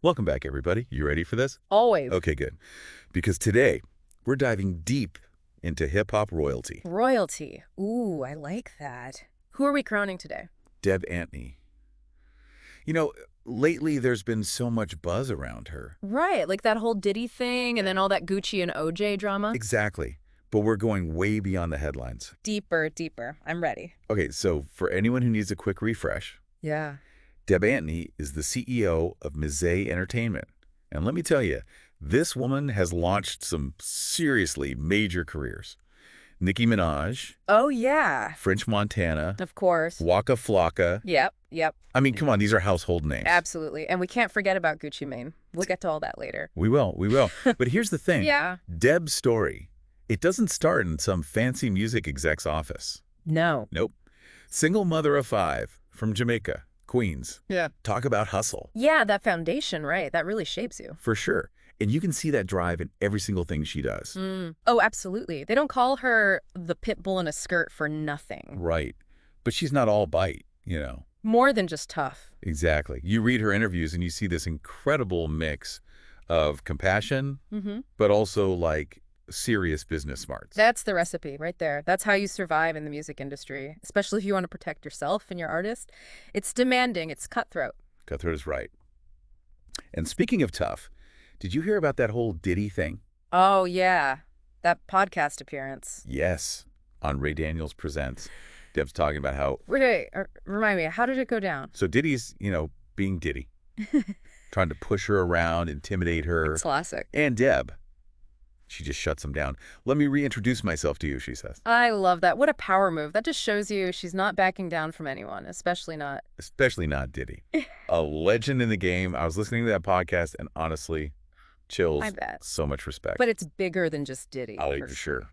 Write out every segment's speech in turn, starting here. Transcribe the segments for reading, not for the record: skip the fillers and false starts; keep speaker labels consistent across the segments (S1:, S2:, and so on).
S1: Welcome back, everybody. You ready for this?
S2: Always.
S1: Okay, good. Because today, we're diving deep into hip-hop royalty.
S2: Royalty. Ooh, I like that. Who are we crowning today?
S1: Deb Antney. You know, lately there's been so much buzz around her.
S2: Right, like that whole Diddy thing and then all that Gucci and OJ drama.
S1: Exactly. But we're going way beyond the headlines.
S2: Deeper, deeper. I'm ready.
S1: Okay, so for anyone who needs a quick refresh,
S2: Yeah.
S1: Deb Antney is the CEO of Mizay Entertainment. And let me tell you, this woman has launched some seriously major careers. Nicki Minaj,
S2: Oh, yeah.
S1: French Montana,
S2: Of course.
S1: Waka Flocka.
S2: Yep.
S1: I mean, come on, these are household names.
S2: Absolutely. And we can't forget about Gucci Mane. We'll get to all that later.
S1: We will. But here's the thing.
S2: Yeah.
S1: Deb's story, it doesn't start in some fancy music exec's office.
S2: No.
S1: Nope. Single mother of 5 from Jamaica, Queens.
S2: Yeah.
S1: Talk about hustle.
S2: Yeah, that foundation, right? That really shapes you.
S1: For sure. And you can see that drive in every single thing she does.
S2: Oh, absolutely. They don't call her the pit bull in a skirt for nothing.
S1: Right. But she's not all bite, you know.
S2: More than just tough.
S1: Exactly. You read her interviews and you see this incredible mix of compassion, but also like serious business smarts.
S2: That's the recipe right there. That's how you survive in the music industry, especially if you want to protect yourself and your artist. It's demanding. It's cutthroat.
S1: Cutthroat is right. And speaking of tough, did you hear about that whole Diddy thing?
S2: Oh, yeah. That podcast appearance.
S1: Yes. On Ray Daniels Presents. Deb's talking about how...
S2: Wait, remind me, how did it go down?
S1: So Diddy's, being Diddy. Trying to push her around, intimidate her.
S2: Classic.
S1: And Deb. She just shuts him down. Let me reintroduce myself to you, she says.
S2: I love that. What a power move. That just shows you she's not backing down from anyone, especially not
S1: Diddy. A legend in the game. I was listening to that podcast and honestly, chills.
S2: I bet.
S1: So much respect.
S2: But it's bigger than just Diddy.
S1: For sure.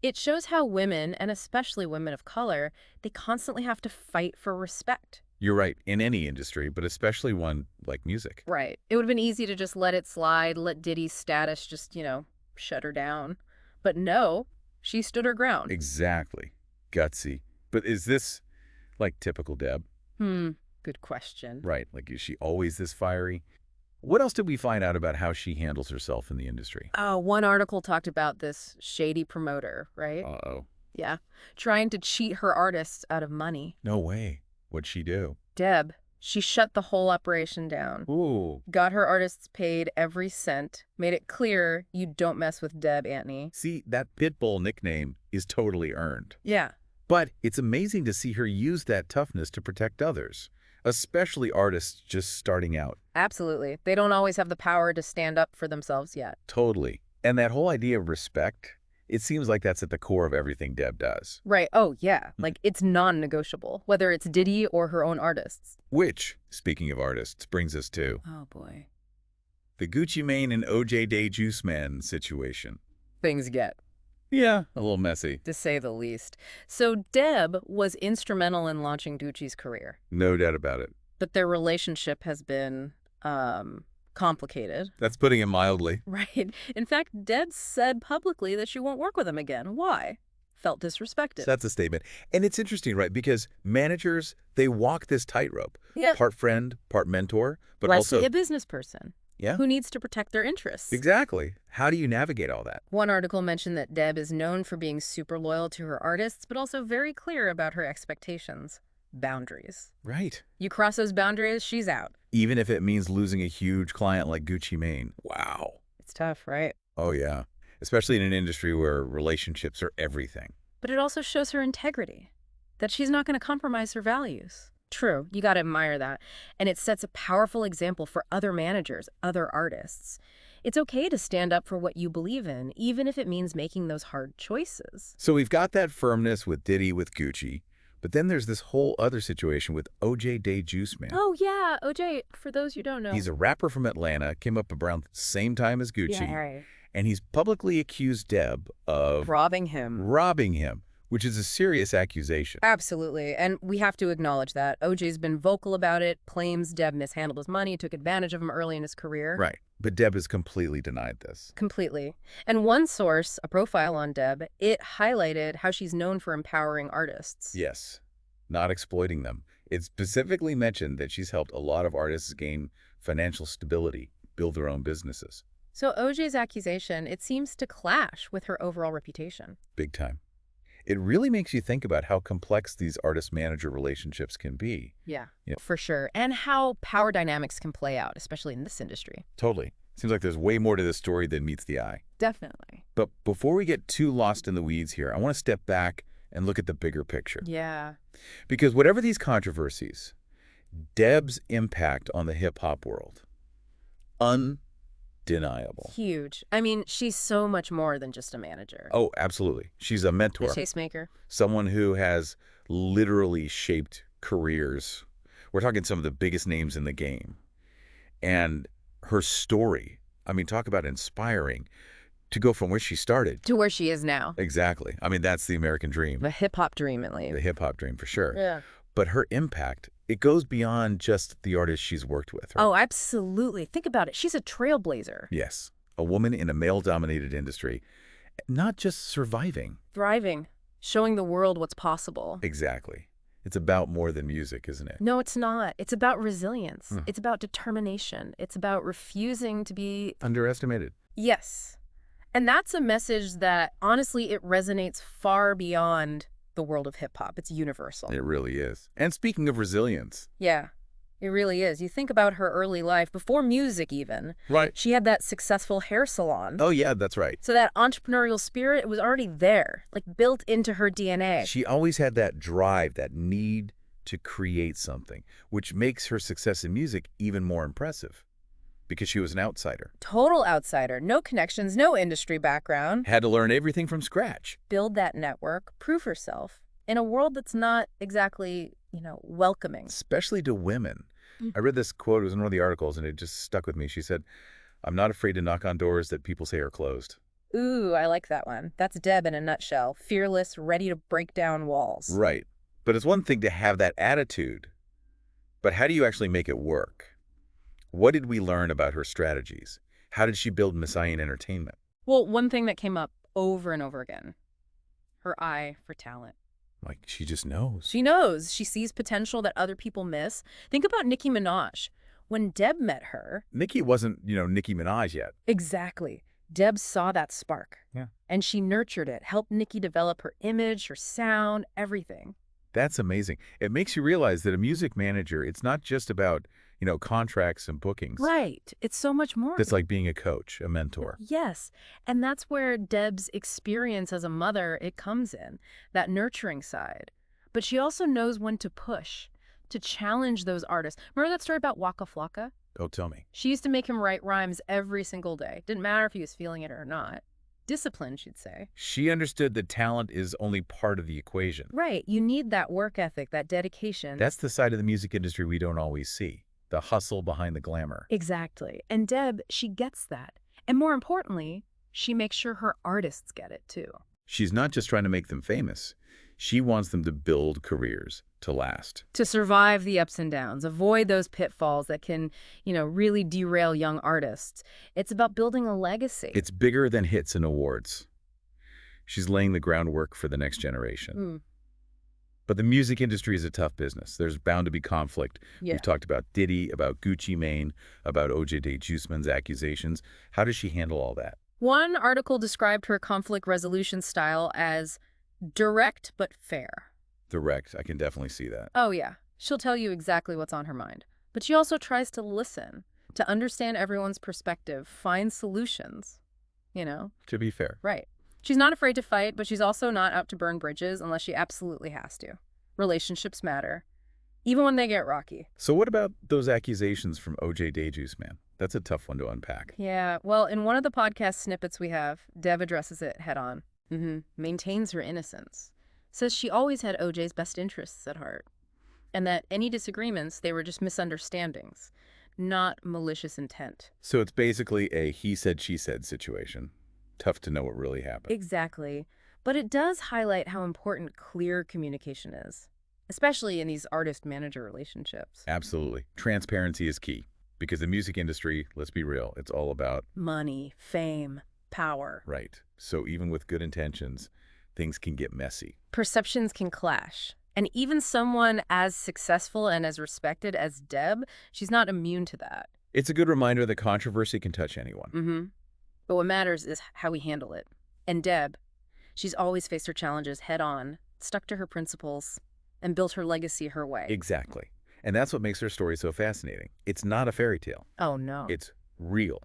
S2: It shows how women, and especially women of color, they constantly have to fight for respect.
S1: You're right, in any industry, but especially one like music.
S2: Right. It would have been easy to just let it slide, let Diddy's status just, shut her down. But no, she stood her ground.
S1: Exactly. Gutsy. But is this like typical Deb?
S2: Good question.
S1: Right. Like, is she always this fiery? What else did we find out about how she handles herself in the industry?
S2: Oh, one article talked about this shady promoter, right?
S1: Uh-oh.
S2: Yeah. Trying to cheat her artists out of money.
S1: No way. What'd she do?
S2: Deb, she shut the whole operation down.
S1: Ooh.
S2: Got her artists paid every cent. Made it clear you don't mess with Deb Antney.
S1: See, that Pitbull nickname is totally earned.
S2: Yeah.
S1: But it's amazing to see her use that toughness to protect others, especially artists just starting out.
S2: Absolutely. They don't always have the power to stand up for themselves yet.
S1: Totally. And that whole idea of respect, it seems like that's at the core of everything Deb does.
S2: Right. Oh, yeah. Like, it's non-negotiable, whether it's Diddy or her own artists.
S1: Which, speaking of artists, brings us to...
S2: Oh, boy.
S1: The Gucci Mane and OJ Day Juiceman situation.
S2: Things get,
S1: Yeah, a little messy.
S2: to say the least. So Deb was instrumental in launching Gucci's career.
S1: No doubt about it.
S2: But their relationship has been, complicated.
S1: That's putting it mildly.
S2: Right. In fact, Deb said publicly that she won't work with him again. Why? Felt disrespected.
S1: So that's a statement. And it's interesting, right? Because managers, they walk this tightrope.
S2: Yep.
S1: Part friend, part mentor, but
S2: Less
S1: also...
S2: a business person.
S1: Yeah.
S2: Who needs to protect their interests.
S1: Exactly. How do you navigate all that?
S2: One article mentioned that Deb is known for being super loyal to her artists, but also very clear about her expectations. Boundaries.
S1: Right.
S2: You cross those boundaries, she's out.
S1: Even if it means losing a huge client like Gucci Mane. Wow.
S2: It's tough, right?
S1: Oh, yeah. Especially in an industry where relationships are everything.
S2: But it also shows her integrity, that she's not going to compromise her values. True, you got to admire that. And it sets a powerful example for other managers, other artists. It's okay to stand up for what you believe in, even if it means making those hard choices.
S1: So we've got that firmness with Diddy, with Gucci, but then there's this whole other situation with OJ Day Juiceman.
S2: Oh, yeah, OJ, for those you don't know.
S1: He's a rapper from Atlanta, came up around the same time as Gucci,
S2: Yeah, right.
S1: and he's publicly accused Deb of
S2: Robbing him.
S1: Which is a serious accusation.
S2: Absolutely. And we have to acknowledge that. OJ's been vocal about it, claims Deb mishandled his money, took advantage of him early in his career.
S1: Right. But Deb has completely denied this.
S2: Completely. And one source, a profile on Deb, it highlighted how she's known for empowering artists.
S1: Yes. Not exploiting them. It specifically mentioned that she's helped a lot of artists gain financial stability build their own businesses.
S2: So OJ's accusation, it seems to clash with her overall reputation.
S1: Big time. It really makes you think about how complex these artist-manager relationships can be.
S2: Yeah,
S1: Yeah.
S2: for sure. And how power dynamics can play out, especially in this industry.
S1: Totally. Seems like there's way more to this story than meets the eye.
S2: Definitely.
S1: But before we get too lost in the weeds here, I want to step back and look at the bigger picture.
S2: Yeah.
S1: Because whatever these controversies, Deb's impact on the hip-hop world, undeniable.
S2: Huge. I mean, she's so much more than just a manager.
S1: Oh, absolutely. She's a mentor.
S2: A tastemaker.
S1: Someone who has literally shaped careers. We're talking some of the biggest names in the game. And her story, I mean, talk about inspiring to go from where she started.
S2: To where she is now.
S1: Exactly. I mean, that's the American dream.
S2: The hip-hop dream, at least.
S1: The hip-hop dream, for sure.
S2: Yeah.
S1: But her impact, it goes beyond just the artists she's worked with. Right?
S2: Oh, absolutely. Think about it. She's a trailblazer.
S1: Yes. A woman in a male-dominated industry, not just surviving.
S2: Thriving. Showing the world what's possible.
S1: Exactly. It's about more than music, isn't it?
S2: No, it's not. It's about resilience. It's about determination. It's about refusing to be...
S1: Underestimated.
S2: Yes. And that's a message that, honestly, it resonates far beyond the world of hip-hop. It's universal.
S1: It really is. And speaking of resilience.
S2: Yeah, it really is. You think about her early life, before music even.
S1: Right.
S2: She had that successful hair salon.
S1: Oh, yeah, that's right.
S2: So that entrepreneurial spirit, it was already there, like built into her DNA.
S1: She always had that drive, that need to create something, which makes her success in music even more impressive. Because she was an outsider.
S2: Total outsider. No connections, no industry background.
S1: Had to learn everything from scratch.
S2: Build that network, prove herself in a world that's not exactly, welcoming.
S1: Especially to women. I read this quote, it was in one of the articles, and it just stuck with me. She said, "I'm not afraid to knock on doors that people say are closed."
S2: Ooh, I like that one. That's Deb in a nutshell. Fearless, ready to break down walls.
S1: Right. But it's one thing to have that attitude, but how do you actually make it work? What did we learn about her strategies? How did she build Mizay Entertainment?
S2: Well, one thing that came up over and over again, her eye for talent.
S1: Like, she just knows.
S2: She knows. She sees potential that other people miss. Think about Nicki Minaj. When Deb met her...
S1: Nicki wasn't, Nicki Minaj yet.
S2: Exactly. Deb saw that spark.
S1: Yeah.
S2: And she nurtured it, helped Nicki develop her image, her sound, everything.
S1: That's amazing. It makes you realize that a music manager, it's not just about, contracts and bookings.
S2: Right. It's so much more.
S1: It's like being a coach, a mentor.
S2: Yes. And that's where Deb's experience as a mother, it comes in, that nurturing side. But she also knows when to push, to challenge those artists. Remember that story about Waka Flocka?
S1: Oh, tell me.
S2: She used to make him write rhymes every single day. Didn't matter if he was feeling it or not. Discipline, she'd say.
S1: She understood that talent is only part of the equation.
S2: Right. You need that work ethic, that dedication.
S1: That's the side of the music industry we don't always see. The hustle behind the glamour.
S2: Exactly. And Deb, she gets that. And more importantly, she makes sure her artists get it too.
S1: She's not just trying to make them famous. She wants them to build careers to last.
S2: To survive the ups and downs, avoid those pitfalls that can, really derail young artists. It's about building a legacy.
S1: It's bigger than hits and awards. She's laying the groundwork for the next generation. But the music industry is a tough business. There's bound to be conflict.
S2: Yeah.
S1: We've talked about Diddy, about Gucci Mane, about OJ Juiceman's accusations. How does she handle all that?
S2: One article described her conflict resolution style as direct but fair.
S1: Direct. I can definitely see that.
S2: Oh, yeah. She'll tell you exactly what's on her mind. But she also tries to listen, to understand everyone's perspective, find solutions,
S1: To be fair.
S2: Right. She's not afraid to fight, but she's also not out to burn bridges unless she absolutely has to. Relationships matter, even when they get rocky.
S1: So what about those accusations from OJ Juiceman? That's a tough one to unpack.
S2: Yeah, well, in one of the podcast snippets we have, Deb addresses it head on. Maintains her innocence. Says she always had OJ's best interests at heart. And that any disagreements, they were just misunderstandings, not malicious intent.
S1: So it's basically a he said, she said situation. Tough to know what really happened.
S2: Exactly. But it does highlight how important clear communication is, especially in these artist-manager relationships.
S1: Absolutely. Transparency is key. Because the music industry, let's be real, it's all about
S2: money, fame, power.
S1: Right. So even with good intentions, things can get messy.
S2: Perceptions can clash. And even someone as successful and as respected as Deb, she's not immune to that.
S1: It's a good reminder that controversy can touch anyone.
S2: Mm-hmm. But what matters is how we handle it. And Deb, she's always faced her challenges head on, stuck to her principles, and built her legacy her way.
S1: Exactly. And that's what makes her story so fascinating. It's not a fairy tale.
S2: Oh, no.
S1: It's real.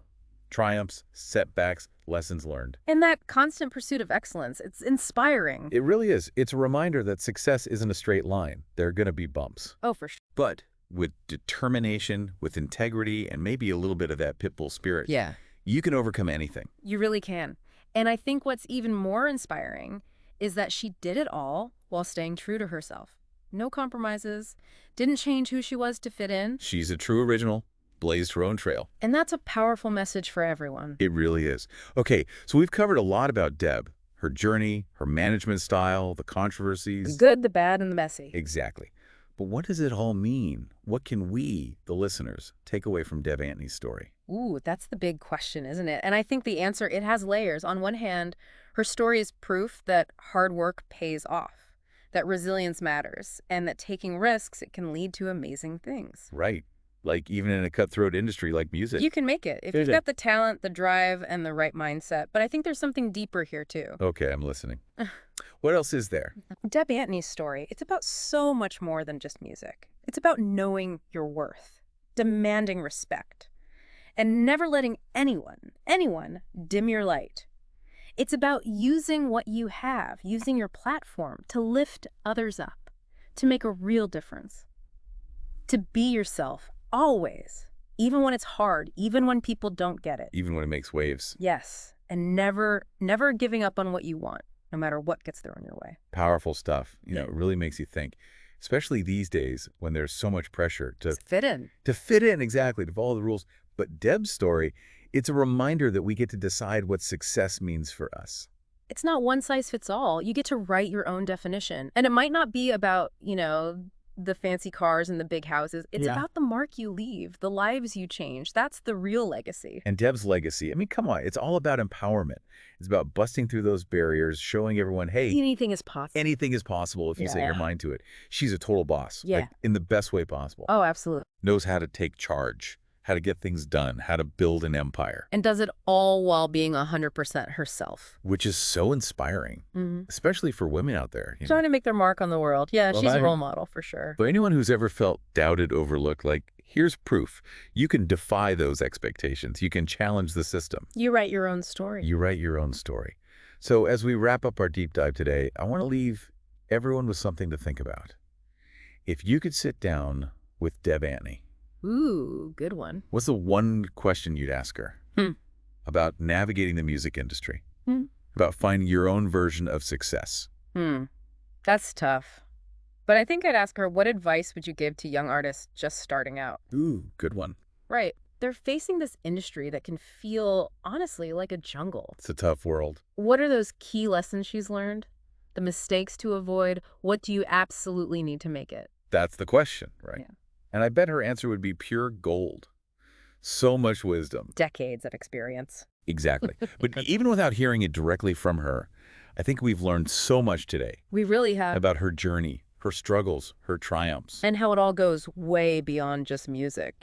S1: Triumphs, setbacks, lessons learned.
S2: And that constant pursuit of excellence, it's inspiring.
S1: It really is. It's a reminder that success isn't a straight line. There are going to be bumps.
S2: Oh, for sure.
S1: But with determination, with integrity, and maybe a little bit of that pit bull spirit,
S2: Yeah.
S1: you can overcome anything.
S2: You really can. And I think what's even more inspiring is that she did it all while staying true to herself. No compromises, didn't change who she was to fit in.
S1: She's a true original, blazed her own trail.
S2: And that's a powerful message for everyone.
S1: It really is. Okay, so we've covered a lot about Deb, her journey, her management style, the controversies.
S2: The good, the bad, and the messy.
S1: Exactly. But what does it all mean? What can we, the listeners, take away from Deb Antney's story?
S2: Ooh, that's the big question, isn't it? And I think the answer, it has layers. On one hand, her story is proof that hard work pays off, that resilience matters, and that taking risks, it can lead to amazing things.
S1: Right. Like even in a cutthroat industry like music.
S2: You can make it if you've got the talent, the drive, and the right mindset. But I think there's something deeper here, too.
S1: Okay, I'm listening. What else is there?
S2: Deb Antney's story, it's about so much more than just music. It's about knowing your worth, demanding respect, and never letting anyone dim your light. It's about using what you have, using your platform to lift others up, to make a real difference, to be yourself always, even when it's hard, even when people don't get it.
S1: Even when it makes waves.
S2: Yes, and never giving up on what you want, no matter what gets thrown your way.
S1: Powerful stuff. You know, it really makes you think, especially these days when there's so much pressure to
S2: fit in.
S1: To fit in, exactly, to follow the rules. But Deb's story, it's a reminder that we get to decide what success means for us.
S2: It's not one size fits all. You get to write your own definition. And it might not be about, the fancy cars and the big houses. It's about the mark you leave, the lives you change. That's the real legacy.
S1: And Deb's legacy, I mean, come on, it's all about empowerment. It's about busting through those barriers, showing everyone, hey,
S2: anything is possible.
S1: Anything is possible if you set your mind to it. She's a total boss,
S2: like,
S1: in the best way possible.
S2: Oh, absolutely.
S1: Knows how to take charge, how to get things done, how to build an empire.
S2: And does it all while being 100% herself.
S1: Which is so inspiring, especially for women out there.
S2: Trying to make their mark on the world. Yeah, she's a role model for sure.
S1: For anyone who's ever felt doubted, overlooked, here's proof. You can defy those expectations. You can challenge the system.
S2: You write your own story.
S1: You write your own story. So as we wrap up our deep dive today, I want to leave everyone with something to think about. If you could sit down with Deb Antney,
S2: ooh, good one.
S1: what's the one question you'd ask her about navigating the music industry, about finding your own version of success?
S2: That's tough. But I think I'd ask her, what advice would you give to young artists just starting out?
S1: Ooh, good one.
S2: Right. They're facing this industry that can feel, honestly, like a jungle.
S1: It's a tough world.
S2: What are those key lessons she's learned? The mistakes to avoid? What do you absolutely need to make it?
S1: That's the question, right?
S2: Yeah.
S1: And I bet her answer would be pure gold. So much wisdom.
S2: Decades of experience.
S1: Exactly. But even without hearing it directly from her, I think we've learned so much today.
S2: We really have.
S1: About her journey, her struggles, her triumphs.
S2: And how it all goes way beyond just music,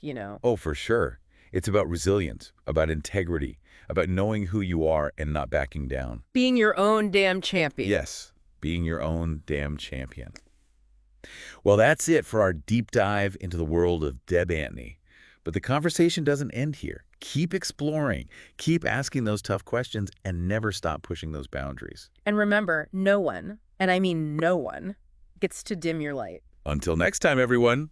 S1: Oh, for sure. It's about resilience, about integrity, about knowing who you are and not backing down.
S2: Being your own damn champion.
S1: Yes, being your own damn champion. Well, that's it for our deep dive into the world of Deb Antney. But the conversation doesn't end here. Keep exploring, keep asking those tough questions, and never stop pushing those boundaries.
S2: And remember, no one, and I mean no one, gets to dim your light.
S1: Until next time, everyone.